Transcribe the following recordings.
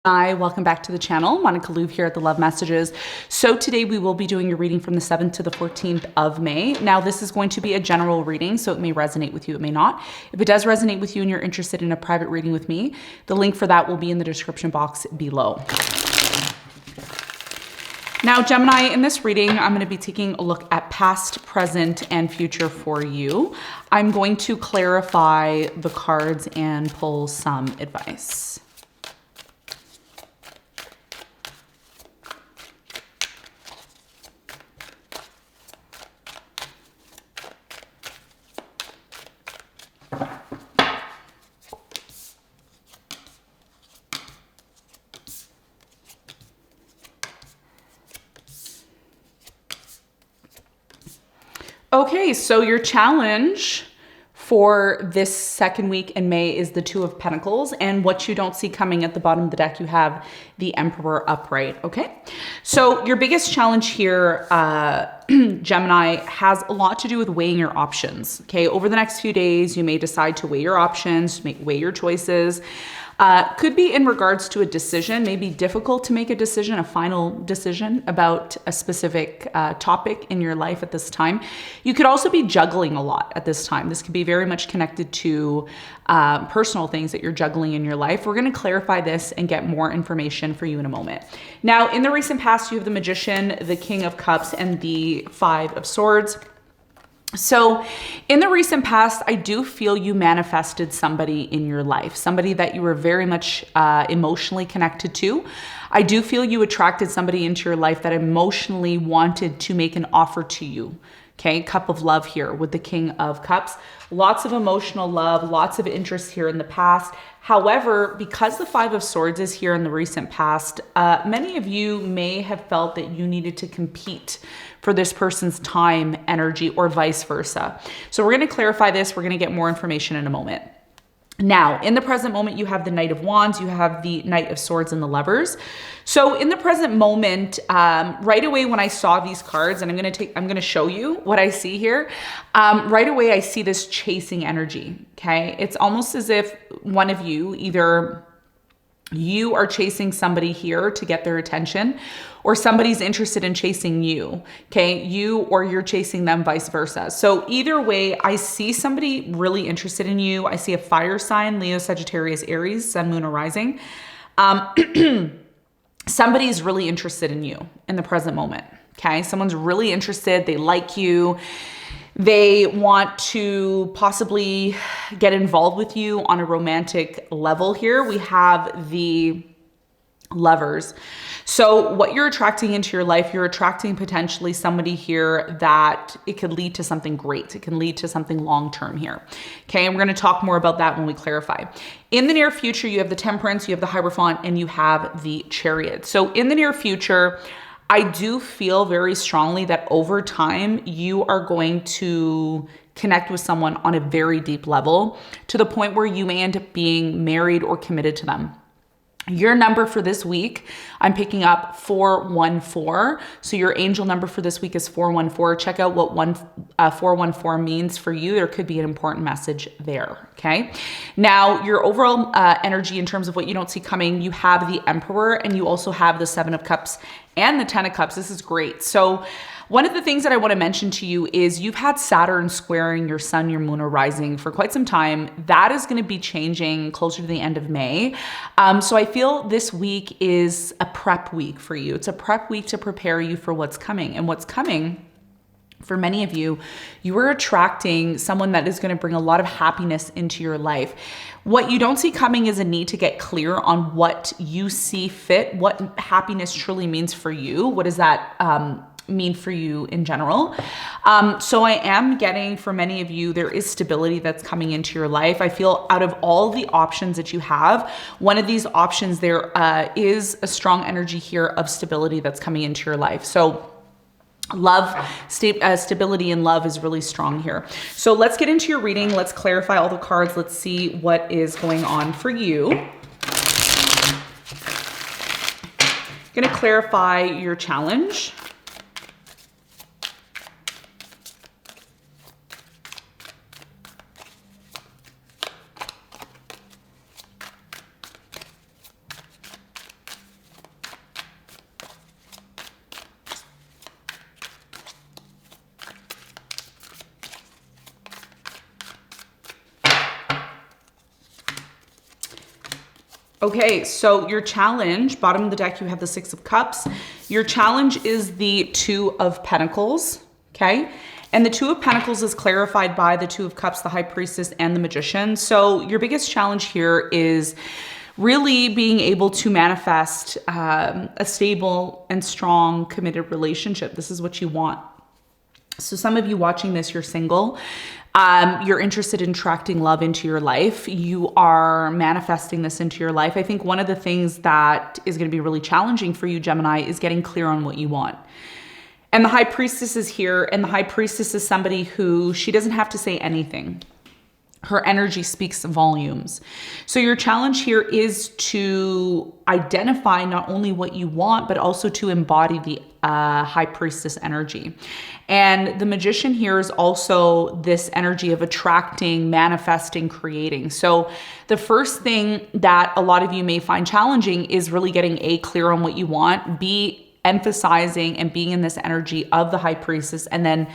Hi, welcome back to the channel. Monica Louv here at the Love Messages. So today we will be doing your reading from the 7th to the 14th of May. Now this is going to be a general reading, so it may resonate with you, it may not. If it does resonate with you and you're interested in a private reading with me, the link for that will be in the description box below. Now, Gemini, in this reading, I'm going to be taking a look at past, present, and future for you. I'm going to clarify the cards and pull some advice. Okay, so your challenge for this second week in May is the Two of Pentacles, and what you don't see coming at the bottom of the deck, you have the Emperor upright, okay? So your biggest challenge here, Gemini, has a lot to do with weighing your options, okay? Over the next few days, you may decide to weigh your options, weigh your choices. Could be in regards to a decision, maybe difficult to make a decision, a final decision about a specific topic in your life at this time. You could also be juggling a lot at this time. This could be very much connected to personal things that you're juggling in your life. We're going to clarify this and get more information for you in a moment. Now, in the recent past, you have the Magician, the King of Cups, and the Five of Swords. So in the recent past, I do feel you manifested somebody in your life, somebody that you were very much emotionally connected to. I do feel you attracted somebody into your life that emotionally wanted to make an offer to you. Okay, cup of love here with the King of Cups. Lots of emotional love, lots of interest here in the past. However, because the Five of Swords is here in the recent past, many of you may have felt that you needed to compete for this person's time, energy, or vice versa. So we're going to clarify this. We're going to get more information in a moment. Now, in the present moment, you have the Knight of Wands, you have the Knight of Swords, and the Lovers. So in the present moment, right away when I saw these cards, and I'm going to show you what I see here. Right away, I see this chasing energy. Okay, it's almost as if one of you, either you are chasing somebody here to get their attention, or somebody's interested in chasing you, okay? You or you're chasing them, vice versa. So either way, I see somebody really interested in you. I see a fire sign, Leo, Sagittarius, Aries, Sun, Moon, or Rising. Somebody's really interested in you in the present moment, okay? Someone's really interested. They like you. They want to possibly get involved with you on a romantic level here. We have the Lovers. So what you're attracting into your life, you're attracting potentially somebody here that it could lead to something great. It can lead to something long-term here. Okay, and we're going to talk more about that when we clarify. In the near future, you have the Temperance, you have the Hierophant, and you have the Chariot. So in the near future, I do feel very strongly that over time, you are going to connect with someone on a very deep level to the point where you may end up being married or committed to them. Your number for this week, I'm picking up 414. So your angel number for this week is 414. Check out what 414 means for you. There could be an important message there, okay? Now, your overall energy in terms of what you don't see coming, you have the Emperor and you also have the Seven of Cups and the Ten of Cups. This is great. So one of the things that I want to mention to you is you've had Saturn squaring your Sun, your Moon, or Rising for quite some time. That is going to be changing closer to the end of May. So I feel this week is a prep week for you. It's a prep week to prepare you for what's coming. And what's coming, for many of you, you are attracting someone that is going to bring a lot of happiness into your life. What you don't see coming is a need to get clear on what you see fit, what happiness truly means for you. What does that mean for you in general? So I am getting, for many of you, there is stability that's coming into your life. I feel out of all the options that you have, one of these options, there is a strong energy here of stability that's coming into your life. So love, stability and love is really strong here. So let's get into your reading. Let's clarify all the cards. Let's see what is going on for you. I'm going to clarify your challenge. Okay, so your challenge, bottom of the deck, you have the Six of Cups. Your challenge is the Two of Pentacles, okay? And the Two of Pentacles is clarified by the Two of Cups, the High Priestess, and the Magician. So your biggest challenge here is really being able to manifest a stable and strong, committed relationship. This is what you want. So some of you watching this, you're single. You're interested in attracting love into your life. You are manifesting this into your life. I think one of the things that is going to be really challenging for you, Gemini, is getting clear on what you want. And the High Priestess is here, and the High Priestess is somebody who, she doesn't have to say anything. Her energy speaks volumes. So your challenge here is to identify not only what you want, but also to embody the High Priestess energy. And the Magician here is also this energy of attracting, manifesting, creating. So the first thing that a lot of you may find challenging is really getting clear on what you want, B, emphasizing and being in this energy of the High Priestess, and then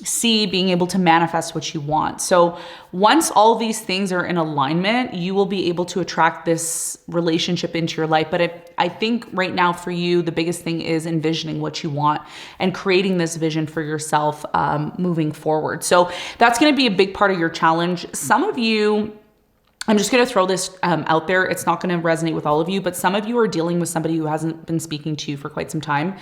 C, being able to manifest what you want. So once all these things are in alignment, you will be able to attract this relationship into your life. But I think right now for you, the biggest thing is envisioning what you want and creating this vision for yourself moving forward. So that's going to be a big part of your challenge. Some of you, I'm just going to throw this out there. It's not going to resonate with all of you, but some of you are dealing with somebody who hasn't been speaking to you for quite some time.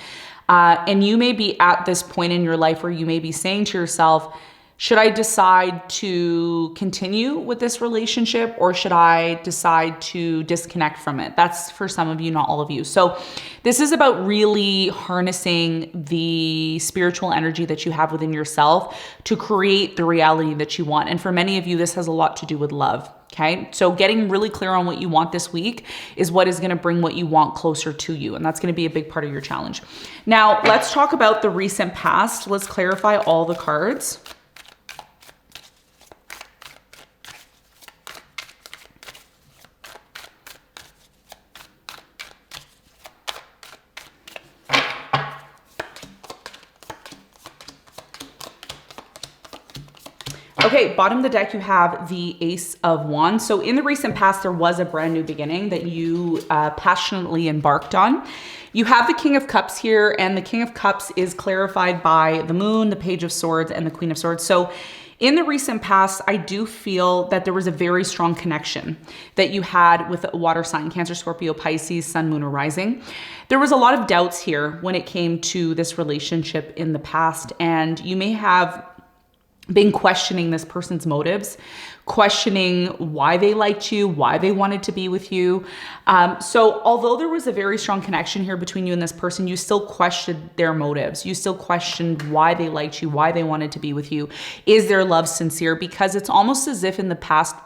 And you may be at this point in your life where you may be saying to yourself, should I decide to continue with this relationship, or should I decide to disconnect from it? That's for some of you, not all of you. So this is about really harnessing the spiritual energy that you have within yourself to create the reality that you want. And for many of you, this has a lot to do with love. Okay, so getting really clear on what you want this week is what is going to bring what you want closer to you. And that's going to be a big part of your challenge. Now, let's talk about the recent past. Let's clarify all the cards. Okay, bottom of the deck, you have the Ace of Wands. So in the recent past, there was a brand new beginning that you passionately embarked on. You have the King of Cups here, and the King of Cups is clarified by the Moon, the Page of Swords, and the Queen of Swords. So in the recent past, I do feel that there was a very strong connection that you had with a water sign, Cancer, Scorpio, Pisces, Sun, Moon, or Rising. There was a lot of doubts here when it came to this relationship in the past, and you may have been questioning this person's motives, questioning why they liked you, why they wanted to be with you. So although there was a very strong connection here between you and this person, you still questioned their motives. You still questioned why they liked you, why they wanted to be with you. Is their love sincere? Because it's almost as if in the past,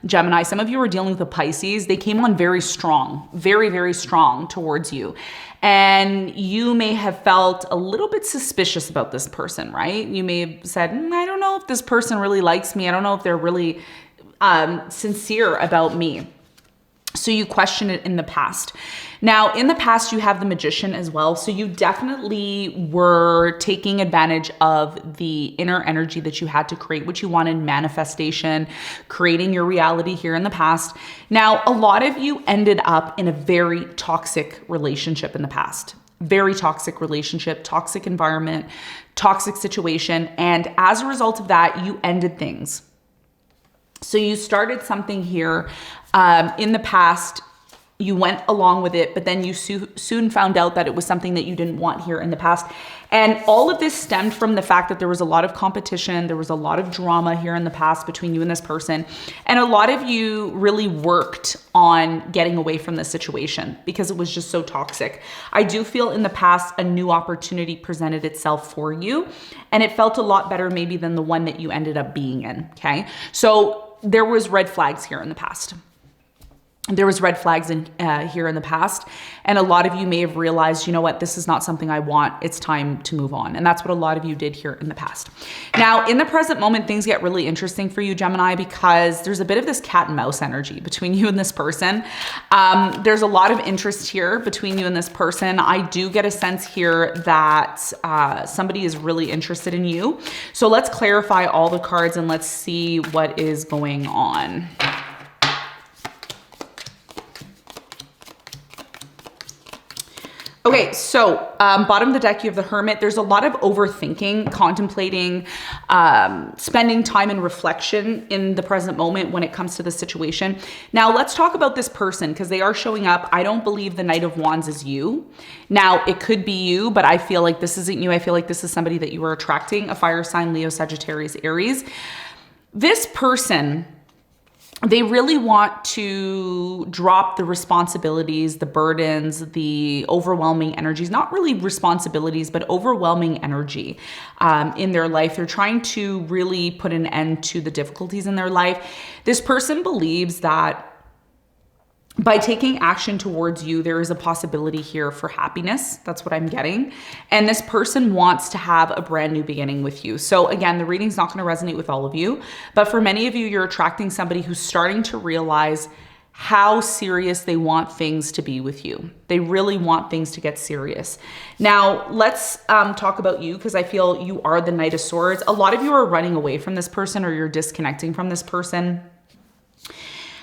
Gemini, some of you were dealing with a Pisces. They came on very strong, very, very strong towards you. And you may have felt a little bit suspicious about this person, right? You may have said, I don't know if this person really likes me. I don't know if they're really sincere about me. So you question it in the past. Now, in the past, you have the Magician as well. So you definitely were taking advantage of the inner energy that you had to create what you wanted, manifestation, creating your reality here in the past. Now, a lot of you ended up in a very toxic relationship in the past. Very toxic relationship, toxic environment, toxic situation. And as a result of that, you ended things. So you started something here in the past, you went along with it, but then you soon found out that it was something that you didn't want here in the past. And all of this stemmed from the fact that there was a lot of competition. There was a lot of drama here in the past between you and this person. And a lot of you really worked on getting away from this situation because it was just so toxic. I do feel in the past, a new opportunity presented itself for you, and it felt a lot better maybe than the one that you ended up being in, okay? So there was red flags here in the past. There was red flags in here in the past. And a lot of you may have realized, you know what, this is not something I want. It's time to move on. And that's what a lot of you did here in the past. Now, in the present moment, things get really interesting for you, Gemini, because there's a bit of this cat and mouse energy between you and this person. There's a lot of interest here between you and this person. I do get a sense here that somebody is really interested in you. So let's clarify all the cards and let's see what is going on. Okay, so bottom of the deck, you have the Hermit. There's a lot of overthinking, contemplating, spending time in reflection in the present moment when it comes to the situation. Now, let's talk about this person because they are showing up. I don't believe the Knight of Wands is you. Now, it could be you, but I feel like this isn't you. I feel like this is somebody that you are attracting, a fire sign, Leo, Sagittarius, Aries. This person, they really want to drop the responsibilities, the burdens, the overwhelming energies, not really responsibilities, but overwhelming energy in their life. They're trying to really put an end to the difficulties in their life. This person believes that by taking action towards you, there is a possibility here for happiness. That's what I'm getting. And this person wants to have a brand new beginning with you. So again, the reading's not going to resonate with all of you, but for many of you, you're attracting somebody who's starting to realize how serious they want things to be with you. They really want things to get serious. Now, let's talk about you because I feel you are the Knight of Swords. A lot of you are running away from this person or you're disconnecting from this person.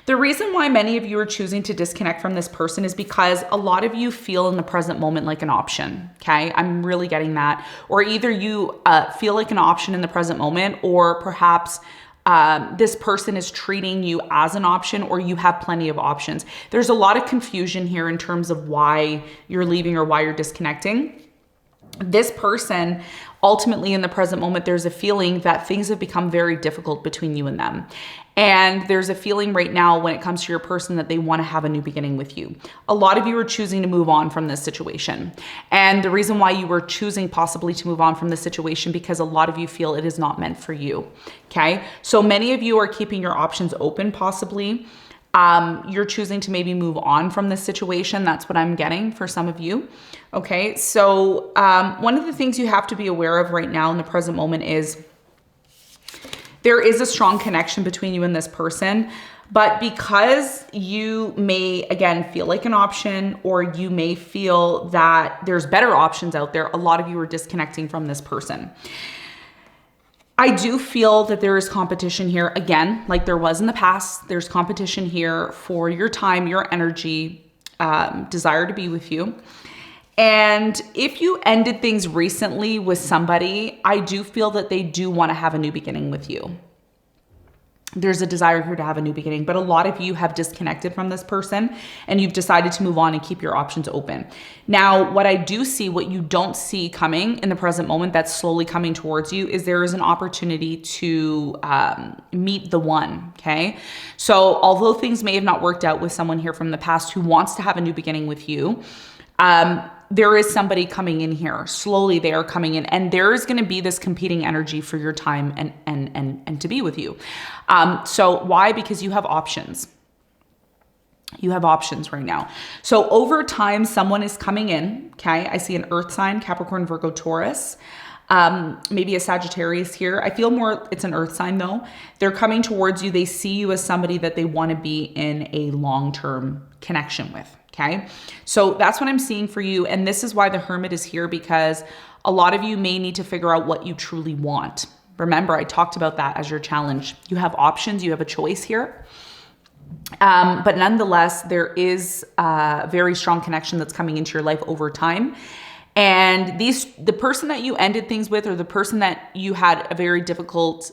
The reason why many of you are choosing to disconnect from this person is because a lot of you feel in the present moment like an option, okay? I'm really getting that. Or either you feel like an option in the present moment, or perhaps this person is treating you as an option, or you have plenty of options. There's a lot of confusion here in terms of why you're leaving or why you're disconnecting. This person, ultimately in the present moment, there's a feeling that things have become very difficult between you and them. And there's a feeling right now when it comes to your person that they want to have a new beginning with you. A lot of you are choosing to move on from this situation. And the reason why you were choosing possibly to move on from this situation, because a lot of you feel it is not meant for you, okay? So many of you are keeping your options open possibly. You're choosing to maybe move on from this situation. That's what I'm getting for some of you. Okay, so one of the things you have to be aware of right now in the present moment is there is a strong connection between you and this person, but because you may, again, feel like an option, or you may feel that there's better options out there, a lot of you are disconnecting from this person. I do feel that there is competition here. Again, like there was in the past, there's competition here for your time, your energy, desire to be with you. And if you ended things recently with somebody, I do feel that they do want to have a new beginning with you. There's a desire here to have a new beginning, but a lot of you have disconnected from this person and you've decided to move on and keep your options open. Now, what I do see, what you don't see coming in the present moment that's slowly coming towards you, is there is an opportunity to meet the one, okay? So although things may have not worked out with someone here from the past who wants to have a new beginning with you, there is somebody coming in here. Slowly they are coming in, and there is going to be this competing energy for your time and to be with you. So why? Because you have options. You have options right now. So over time, someone is coming in, okay? I see an earth sign, Capricorn, Virgo, Taurus, maybe a Sagittarius here. I feel more it's an earth sign though. They're coming towards you. They see you as somebody that they want to be in a long-term connection with. Okay, so that's what I'm seeing for you. And this is why the Hermit is here, because a lot of you may need to figure out what you truly want. Remember, I talked about that as your challenge. You have options, you have a choice here. But nonetheless, there is a very strong connection that's coming into your life over time. And the person that you ended things with, or the person that you had a very difficult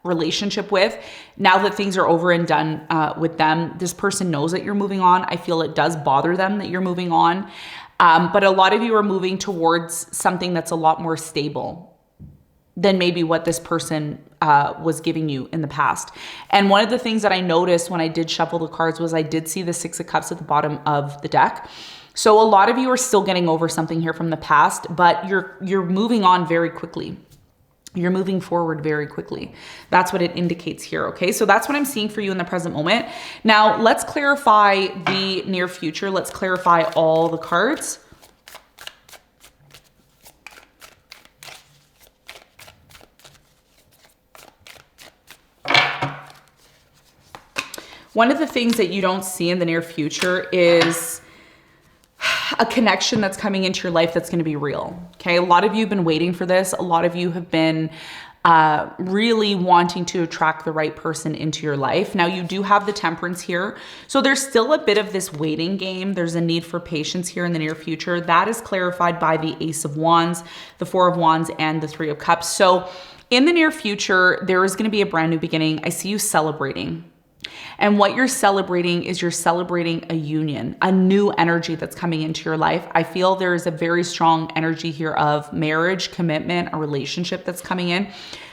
relationship with, now that things are over and done with them, this person knows that you're moving on. I feel it does bother them that you're moving on. But a lot of you are moving towards something that's a lot more stable than maybe what this person was giving you in the past. And one of the things that I noticed when I did shuffle the cards was I did see the Six of Cups at the bottom of the deck. So a lot of you are still getting over something here from the past, but you're moving on very quickly. You're moving forward very quickly. That's what it indicates here, okay? So that's what I'm seeing for you in the present moment. Now, let's clarify the near future. Let's clarify all the cards. One of the things that you don't see in the near future is a connection that's coming into your life that's going to be real. Okay. A lot of you have been waiting for this. A lot of you have been really wanting to attract the right person into your life. Now you do have the Temperance here. So there's still a bit of this waiting game. There's a need for patience here in the near future. That is clarified by the Ace of Wands, the Four of Wands, and the Three of Cups. So in the near future, there is going to be a brand new beginning. I see you celebrating. And what you're celebrating is you're celebrating a union, a new energy that's coming into your life. I feel there is a very strong energy here of marriage, commitment, a relationship that's coming in.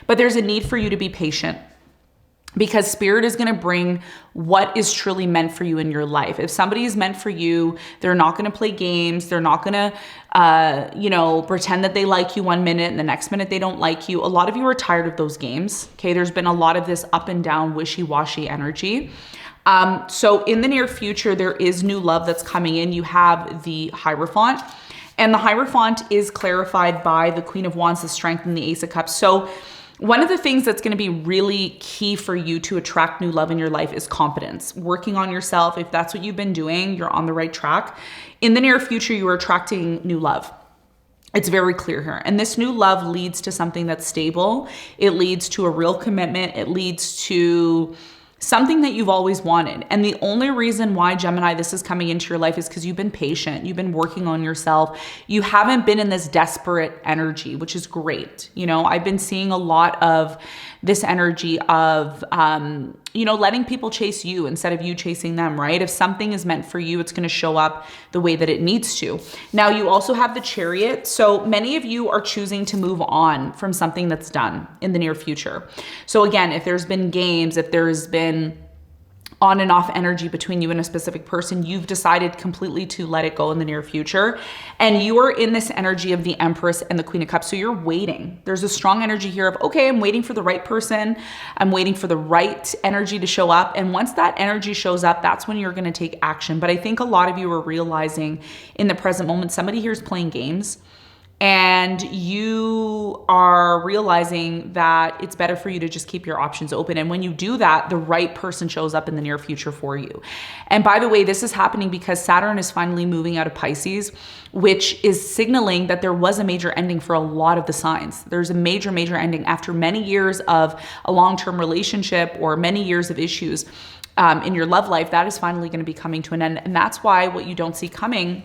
But there's a need for you to be patient, because Spirit is going to bring what is truly meant for you in your life. If somebody is meant for you, they're not going to play games. They're not going to, pretend that they like you one minute and the next minute they don't like you. A lot of you are tired of those games. Okay. There's been a lot of this up and down, wishy-washy energy. So in the near future, there is new love that's coming in. You have the Hierophant, and the Hierophant is clarified by the Queen of Wands, the Strength, and the Ace of Cups. So one of the things that's going to be really key for you to attract new love in your life is confidence. Working on yourself. If that's what you've been doing, you're on the right track. In the near future, you are attracting new love. It's very clear here. And this new love leads to something that's stable. It leads to a real commitment. It leads to something that you've always wanted. And the only reason why, Gemini, this is coming into your life is because you've been patient. You've been working on yourself. You haven't been in this desperate energy, which is great. I've been seeing a lot of this energy of, letting people chase you instead of you chasing them, right? If something is meant for you, it's going to show up the way that it needs to. Now, you also have the Chariot. So many of you are choosing to move on from something that's done in the near future. So again, if there's been games, if there's been on and off energy between you and a specific person, you've decided completely to let it go in the near future. And you are in this energy of the Empress and the Queen of Cups. So you're waiting. There's a strong energy here of, okay, I'm waiting for the right person. I'm waiting for the right energy to show up. And once that energy shows up, that's when you're going to take action. But I think a lot of you are realizing in the present moment, somebody here is playing games. And you are realizing that it's better for you to just keep your options open. And when you do that, the right person shows up in the near future for you. And by the way, this is happening because Saturn is finally moving out of Pisces, which is signaling that there was a major ending for a lot of the signs. There's a major, major ending after many years of a long-term relationship or many years of issues in your love life. That is finally going to be coming to an end. And that's why what you don't see coming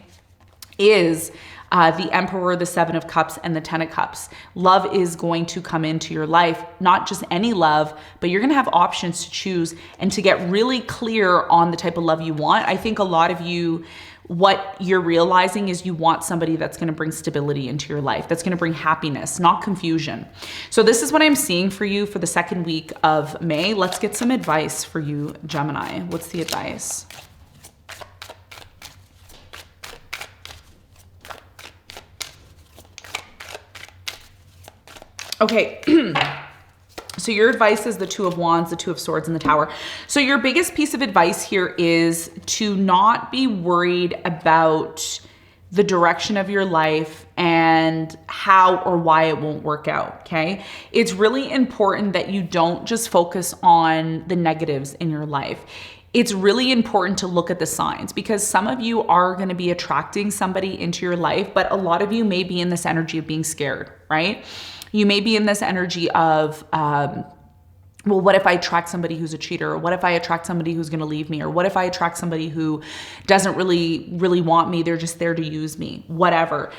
is the Emperor, the Seven of Cups, and the Ten of Cups. Love is going to come into your life, not just any love, but you're going to have options to choose and to get really clear on the type of love you want. I think a lot of you, what you're realizing is you want somebody that's going to bring stability into your life, that's going to bring happiness, not confusion. So this is what I'm seeing for you for the second week of May. Let's get some advice for you, Gemini. What's the advice? Okay, so your advice is the Two of Wands, the Two of Swords, and the Tower. So your biggest piece of advice here is to not be worried about the direction of your life and how or why it won't work out, okay? It's really important that you don't just focus on the negatives in your life. It's really important to look at the signs, because some of you are going to be attracting somebody into your life, but a lot of you may be in this energy of being scared, right? You may be in this energy of, well, what if I attract somebody who's a cheater? Or what if I attract somebody who's going to leave me? Or what if I attract somebody who doesn't really want me? They're just there to use me, whatever.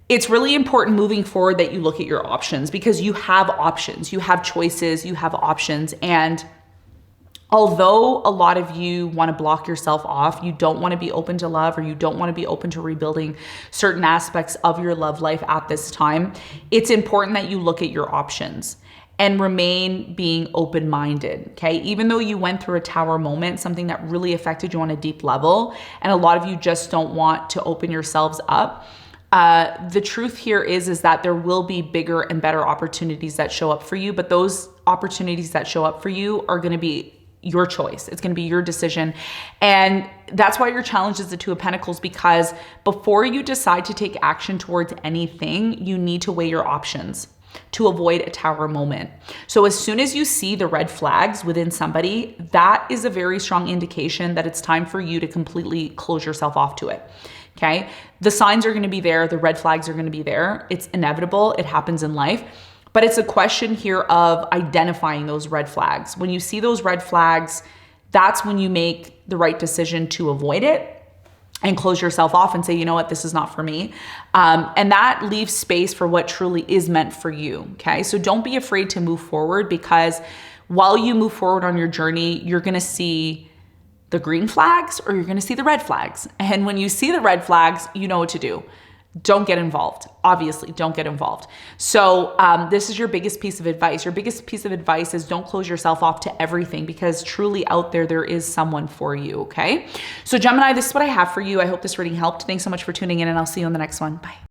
It's really important moving forward that you look at your options, because you have options, you have choices, you have options. And although a lot of you want to block yourself off, you don't want to be open to love, or you don't want to be open to rebuilding certain aspects of your love life at this time, it's important that you look at your options and remain being open-minded, okay? Even though you went through a Tower moment, something that really affected you on a deep level, and a lot of you just don't want to open yourselves up, the truth here is that there will be bigger and better opportunities that show up for you, but those opportunities that show up for you are going to be your choice. It's going to be your decision. And that's why your challenge is the Two of Pentacles, because before you decide to take action towards anything, you need to weigh your options to avoid a Tower moment. So as soon as you see the red flags within somebody, that is a very strong indication that it's time for you to completely close yourself off to it. Okay. The signs are going to be there. The red flags are going to be there. It's inevitable. It happens in life. But it's a question here of identifying those red flags. When you see those red flags, that's when you make the right decision to avoid it and close yourself off and say, you know what, this is not for me. And that leaves space for what truly is meant for you, okay? So don't be afraid to move forward, because while you move forward on your journey, you're gonna see the green flags or you're gonna see the red flags. And when you see the red flags, you know what to do. Don't get involved. Obviously, don't get involved. So this is your biggest piece of advice. Your biggest piece of advice is don't close yourself off to everything, because truly out there is someone for you, okay? So Gemini, this is what I have for you. I hope this reading helped. Thanks so much for tuning in, and I'll see you on the next one. Bye.